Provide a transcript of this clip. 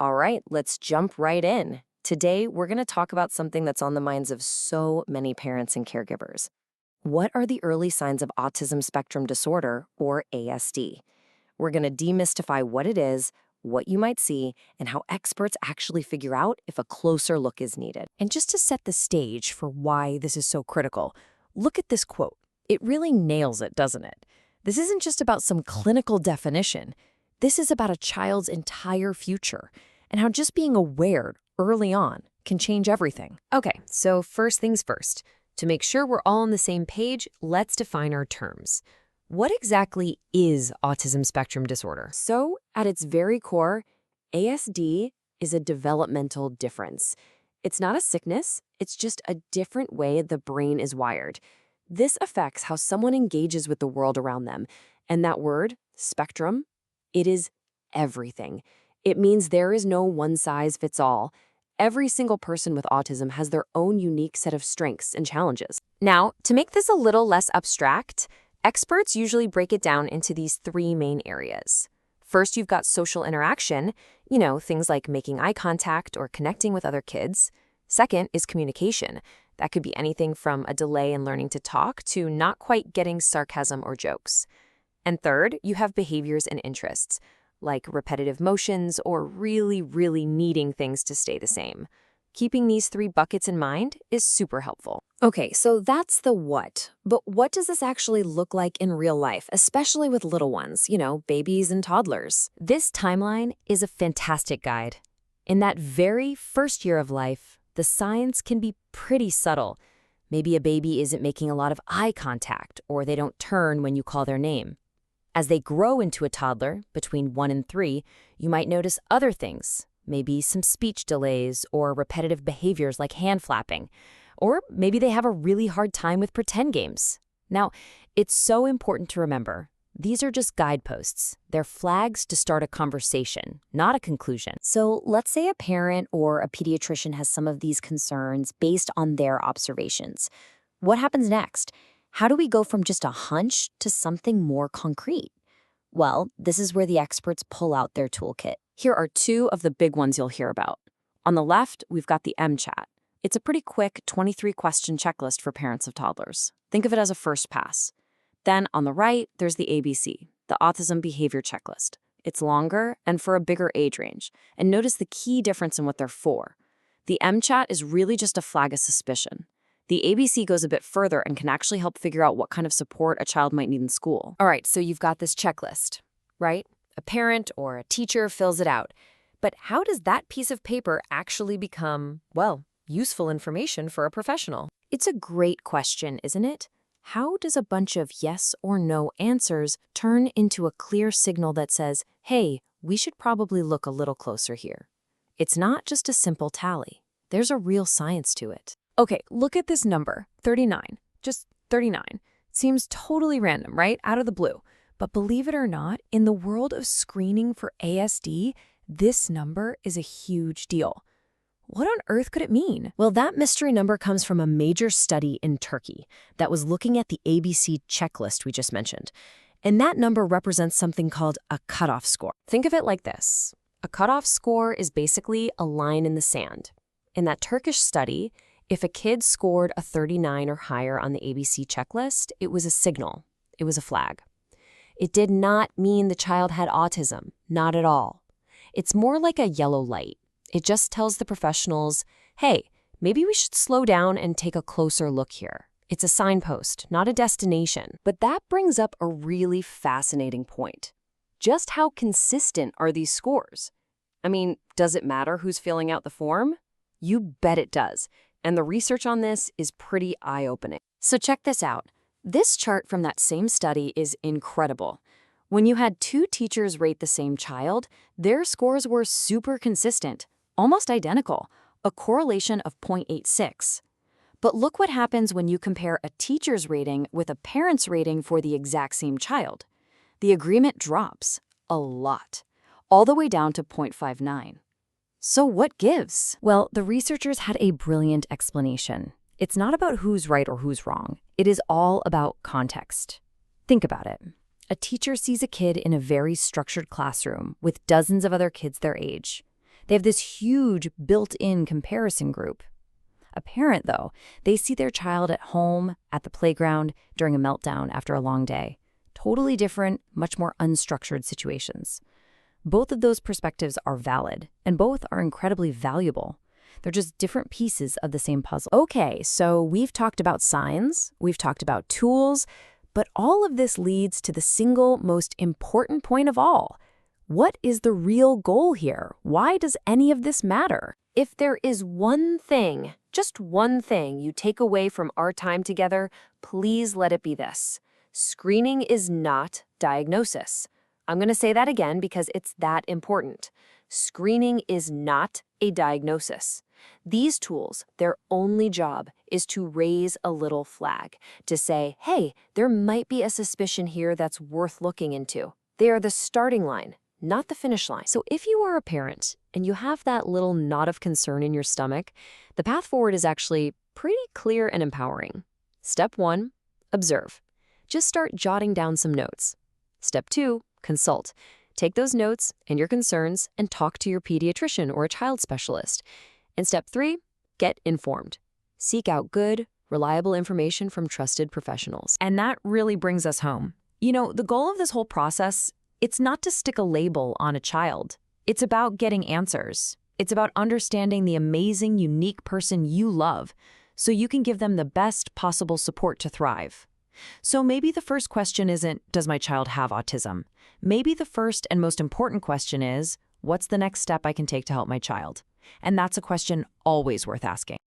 All right, let's jump right in. Today, we're going to talk about something that's on the minds of so many parents and caregivers. What are the early signs of autism spectrum disorder, or ASD? We're going to demystify what it is, what you might see, and how experts actually figure out if a closer look is needed. And just to set the stage for why this is so critical, look at this quote. It really nails it, doesn't it? This isn't just about some clinical definition. This is about a child's entire future and how just being aware early on can change everything. Okay, so first things first. To make sure we're all on the same page, let's define our terms. What exactly is autism spectrum disorder? So, at its very core, ASD is a developmental difference. It's not a sickness, it's just a different way the brain is wired. This affects how someone engages with the world around them. And that word, spectrum, it is everything. It means there is no one-size-fits-all. Every single person with autism has their own unique set of strengths and challenges. Now, to make this a little less abstract, experts usually break it down into these three main areas. First, you've got social interaction, things like making eye contact or connecting with other kids. Second is communication. That could be anything from a delay in learning to talk to not quite getting sarcasm or jokes. And third, you have behaviors and interests, like repetitive motions or really needing things to stay the same. Keeping these three buckets in mind is super helpful. Okay, so that's the what. But what does this actually look like in real life, especially with little ones, babies and toddlers? This timeline is a fantastic guide. In that very first year of life, the signs can be pretty subtle. Maybe a baby isn't making a lot of eye contact, or they don't turn when you call their name. As they grow into a toddler, between 1 and 3, you might notice other things, maybe some speech delays or repetitive behaviors like hand flapping. Or maybe they have a really hard time with pretend games. Now, it's so important to remember, these are just guideposts. They're flags to start a conversation, not a conclusion. So let's say a parent or a pediatrician has some of these concerns based on their observations. What happens next? How do we go from just a hunch to something more concrete? Well, this is where the experts pull out their toolkit. Here are two of the big ones you'll hear about. On the left, we've got the MCHAT. It's a pretty quick 23-question checklist for parents of toddlers. Think of it as a first pass. Then on the right, there's the ABC, the Autism Behavior Checklist. It's longer and for a bigger age range. And notice the key difference in what they're for. The MCHAT is really just a flag of suspicion. The ABC goes a bit further and can actually help figure out what kind of support a child might need in school. All right, so you've got this checklist, right? A parent or a teacher fills it out. But how does that piece of paper actually become, useful information for a professional? It's a great question, isn't it? How does a bunch of yes or no answers turn into a clear signal that says, hey, we should probably look a little closer here? It's not just a simple tally. There's a real science to it. Okay, look at this number, 39. Just 39. Seems totally random, right? Out of the blue. But believe it or not, in the world of screening for ASD, this number is a huge deal. What on earth could it mean? Well, that mystery number comes from a major study in Turkey that was looking at the ABC checklist we just mentioned. And that number represents something called a cutoff score. Think of it like this. A cutoff score is basically a line in the sand. In that Turkish study, if a kid scored a 39 or higher on the ABC checklist, it was a signal. It was a flag. It did not mean the child had autism. Not at all. It's more like a yellow light. It just tells the professionals, hey, maybe we should slow down and take a closer look here. It's a signpost, not a destination. But that brings up a really fascinating point. Just how consistent are these scores? I mean, does it matter who's filling out the form? You bet it does. And the research on this is pretty eye-opening. So check this out. This chart from that same study is incredible. When you had two teachers rate the same child, their scores were super consistent, almost identical, a correlation of 0.86. But look what happens when you compare a teacher's rating with a parent's rating for the exact same child. The agreement drops a lot, all the way down to 0.59. So what gives? Well, the researchers had a brilliant explanation. It's not about who's right or who's wrong. It is all about context. Think about it. A teacher sees a kid in a very structured classroom with dozens of other kids their age. They have this huge built-in comparison group. A parent, though, they see their child at home, at the playground, during a meltdown after a long day. Totally different, much more unstructured situations. Both of those perspectives are valid, and both are incredibly valuable. They're just different pieces of the same puzzle. Okay, so we've talked about signs, we've talked about tools, but all of this leads to the single most important point of all. What is the real goal here? Why does any of this matter? If there is one thing, just one thing you take away from our time together, please let it be this. Screening is not diagnosis. I'm going to say that again because it's that important. Screening is not a diagnosis. These tools, their only job is to raise a little flag, to say, hey, there might be a suspicion here that's worth looking into. They are the starting line, not the finish line. So if you are a parent and you have that little knot of concern in your stomach, the path forward is actually pretty clear and empowering. Step 1, observe. Just start jotting down some notes. Step 2, consult. Take those notes and your concerns and talk to your pediatrician or a child specialist. And step 3, get informed. Seek out good, reliable information from trusted professionals. And that really brings us home. You know, the goal of this whole process, it's not to stick a label on a child. It's about getting answers. It's about understanding the amazing, unique person you love so you can give them the best possible support to thrive. So maybe the first question isn't, does my child have autism? Maybe the first and most important question is, what's the next step I can take to help my child? And that's a question always worth asking.